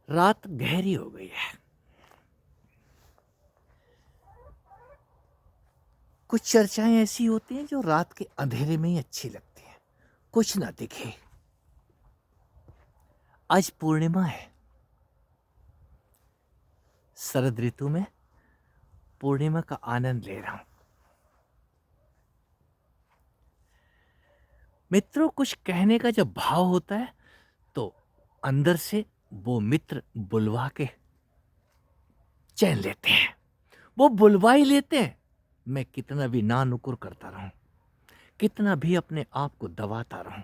रात गहरी हो गई है। कुछ चर्चाएं ऐसी होती हैं जो रात के अंधेरे में ही अच्छी लगती हैं, कुछ ना दिखे। आज पूर्णिमा है। शरद ऋतु में पूर्णिमा का आनंद ले रहा हूं। मित्रों, कुछ कहने का जब भाव होता है तो अंदर से वो मित्र बुलवा के चैन लेते हैं। वो बुलवा ही लेते हैं। मैं कितना भी ना नुकुर करता रहूं, कितना भी अपने आप को दबाता रहूं,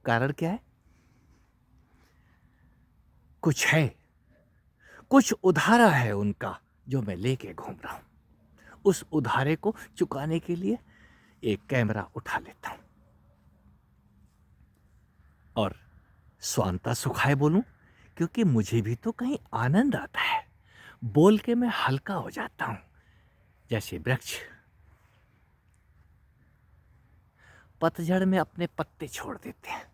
कारण क्या है? कुछ है, कुछ उधारा है उनका जो मैं लेके घूम रहा हूं। उस उधारे को चुकाने के लिए एक कैमरा उठा लेता हूं और स्वांता सुखाए बोलूं, क्योंकि मुझे भी तो कहीं आनंद आता है। बोल के मैं हल्का हो जाता हूं, जैसे वृक्ष पतझड़ में अपने पत्ते छोड़ देते हैं।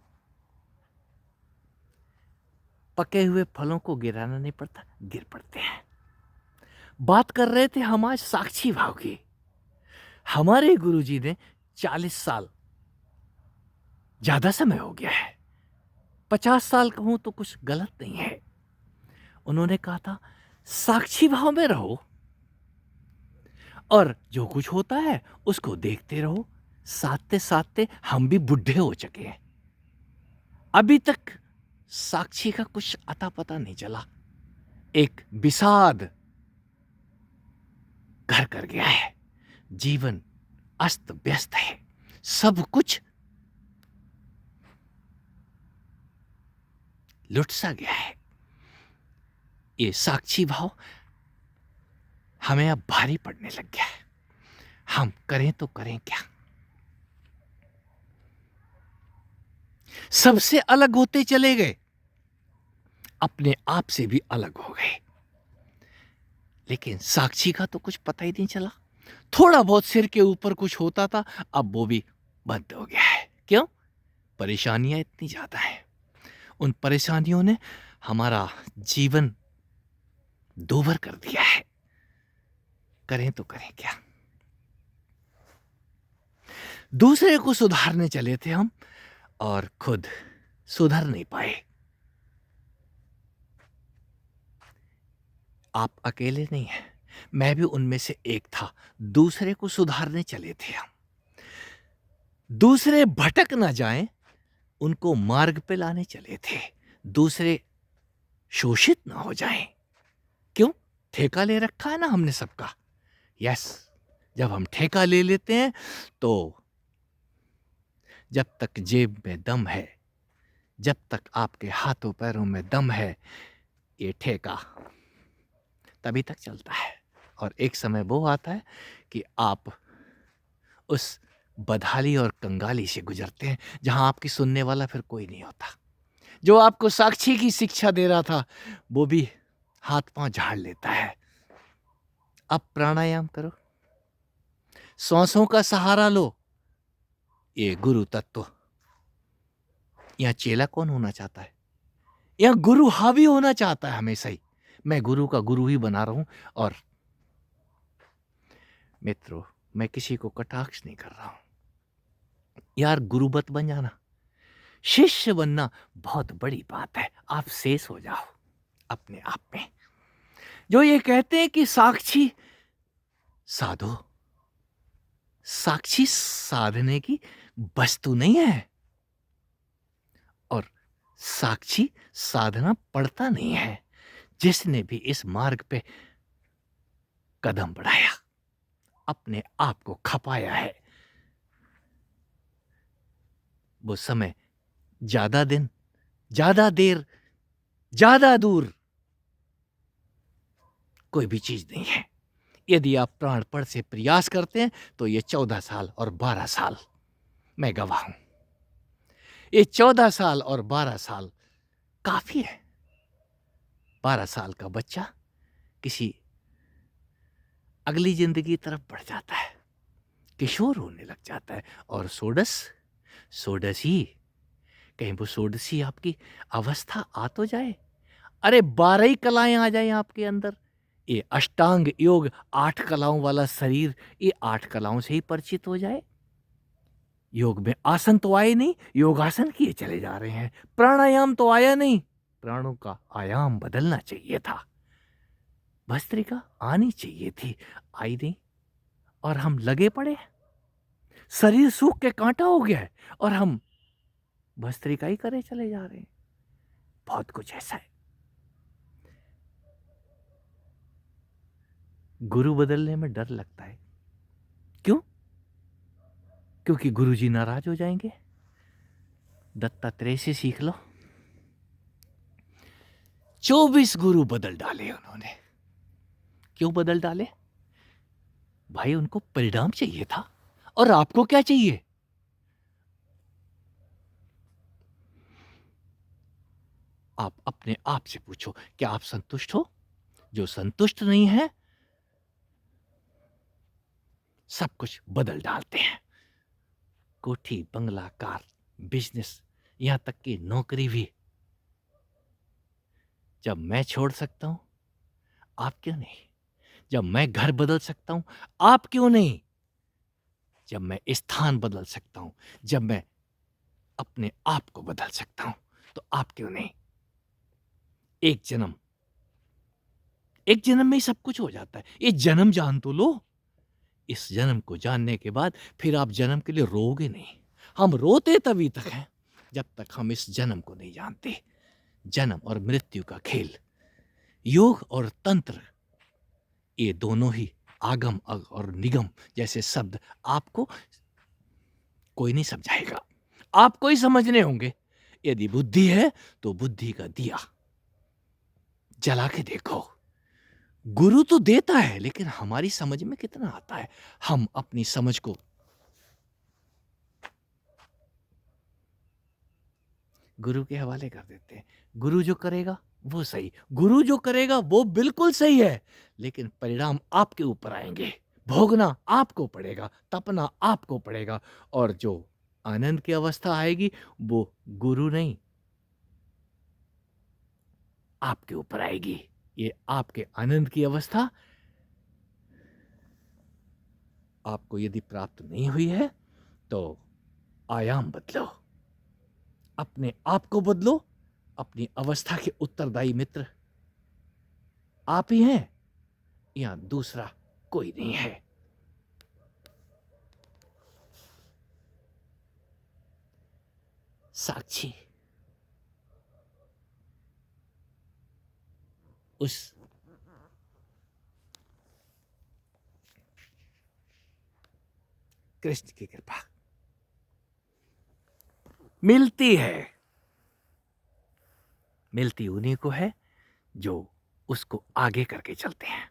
पके हुए फलों को गिराना नहीं पड़ता, गिर पड़ते हैं। बात कर रहे थे हम आज साक्षी भाव की। हमारे गुरुजी ने 40 साल, ज्यादा समय हो गया है, 50 साल कहूं तो कुछ गलत नहीं है, उन्होंने कहा था साक्षी भाव में रहो और जो कुछ होता है उसको देखते रहो। साथते साथते हम भी बुढ़े हो चुके हैं, अभी तक साक्षी का कुछ अता पता नहीं चला। एक विषाद घर कर गया है, जीवन अस्त व्यस्त है, सब कुछ लुट सा गया है। ये साक्षी भाव हमें अब भारी पड़ने लग गया है। हम करें तो करें क्या? सबसे अलग होते चले गए, अपने आप से भी अलग हो गए, लेकिन साक्षी का तो कुछ पता ही नहीं चला। थोड़ा बहुत सिर के ऊपर कुछ होता था, अब वो भी बंद हो गया है। क्यों? परेशानियां इतनी ज्यादा हैं। उन परेशानियों ने हमारा जीवन दूभर कर दिया है। करें तो करें क्या? दूसरे को सुधारने चले थे हम और खुद सुधर नहीं पाए। आप अकेले नहीं हैं, मैं भी उनमें से एक था। दूसरे को सुधारने चले थे हम। दूसरे भटक ना जाएं, उनको मार्ग पे लाने चले थे। दूसरे शोषित ना हो जाएं। क्यों? ठेका ले रखा है ना हमने सबका। यस, जब हम ठेका ले लेते हैं तो जब तक जेब में दम है, जब तक आपके हाथों पैरों में दम है, ये ठेका तभी तक चलता है। और एक समय वो आता है कि आप उस बदहाली और कंगाली से गुजरते हैं जहां आपकी सुनने वाला फिर कोई नहीं होता। जो आपको साक्षी की शिक्षा दे रहा था वो भी हाथ पांव झाड़ लेता है। अब प्राणायाम करो, सांसों का सहारा लो। ये गुरु तत्व, यहां चेला कौन होना चाहता है? यहां गुरु हावी होना चाहता है हमेशा ही। मैं गुरु का गुरु ही बना रहा हूं। और मित्रों, मैं किसी को कटाक्ष नहीं कर रहा हूं। यार, गुरुबत बन जाना, शिष्य बनना बहुत बड़ी बात है। आप शेष हो जाओ अपने आप में। जो ये कहते हैं कि साक्षी साधो, साक्षी साधने की वस्तु नहीं है और साक्षी साधना पड़ता नहीं है। जिसने भी इस मार्ग पे कदम बढ़ाया, अपने आप को खपाया है, वो समय ज्यादा दिन, ज्यादा देर, ज्यादा दूर कोई भी चीज नहीं है। यदि आप प्राणपण से प्रयास करते हैं तो ये 14 साल और 12 साल मैं गवाह हूं। ये 14 साल और 12 साल काफी है। 12 साल का बच्चा किसी अगली जिंदगी की तरफ बढ़ जाता है, किशोर होने लग जाता है। और सोडस, सोडस ही कहीं वो षोडशी आपकी अवस्था आ तो जाए, अरे 12 ही कलाएं आ जाएं आपके अंदर। ये अष्टांग योग 8 कलाओं वाला शरीर, ये 8 कलाओं से ही परिचित हो जाए। योग में आसन तो आए नहीं, योगासन किए चले जा रहे हैं। प्राणायाम तो आया नहीं, प्राणों का आयाम बदलना चाहिए था। भस्त्रिका आनी चाहिए थी, आई नहीं, और हम लगे पड़े। शरीर सूख के कांटा हो गया है और हम भस्त्रिका ही करे चले जा रहे हैं। बहुत कुछ ऐसा है। गुरु बदलने में डर लगता है। क्यों? क्योंकि गुरुजी नाराज हो जाएंगे। दत्तात्रेय से सीख लो। 24 गुरु बदल डाले उन्होंने। क्यों बदल डाले? भाई उनको परिणाम चाहिए था, और आपको क्या चाहिए? आप अपने आप से पूछो, क्या आप संतुष्ट हो? जो संतुष्ट नहीं है, सब कुछ बदल डालते हैं। कोठी, बंगला, कार, बिजनेस, यहां तक कि नौकरी भी। जब मैं छोड़ सकता हूं, आप क्यों नहीं? जब मैं घर बदल सकता हूं, आप क्यों नहीं? जब मैं स्थान बदल सकता हूं, जब मैं अपने आप को बदल सकता हूं, तो आप क्यों नहीं? एक जन्म, एक जन्म में ही सब कुछ हो जाता है। ये जन्म जान तो लो। इस जन्म को जानने के बाद फिर आप जन्म के लिए रोगे नहीं। हम रोते तभी तक हैं जब तक हम इस जन्म को नहीं जानते। जन्म और मृत्यु का खेल। योग और तंत्र, ये दोनों ही आगम और निगम जैसे शब्द आपको कोई नहीं समझाएगा, आपको ही समझने होंगे। यदि बुद्धि है तो बुद्धि का दिया जला के देखो। गुरु तो देता है, लेकिन हमारी समझ में कितना आता है? हम अपनी समझ को गुरु के हवाले कर देते हैं। गुरु जो करेगा वो सही, गुरु जो करेगा वो बिल्कुल सही है, लेकिन परिणाम आपके ऊपर आएंगे। भोगना आपको पड़ेगा, तपना आपको पड़ेगा, और जो आनंद की अवस्था आएगी वो गुरु नहीं, आपके ऊपर आएगी। ये आपके आनंद की अवस्था आपको यदि प्राप्त नहीं हुई है, तो आयाम बदलो, अपने आप को बदलो। अपनी अवस्था के उत्तरदायी मित्र आप ही हैं, या दूसरा कोई नहीं है। साक्षी उस कृष्ण की कृपा मिलती है, मिलती उन्हीं को है जो उसको आगे करके चलते हैं।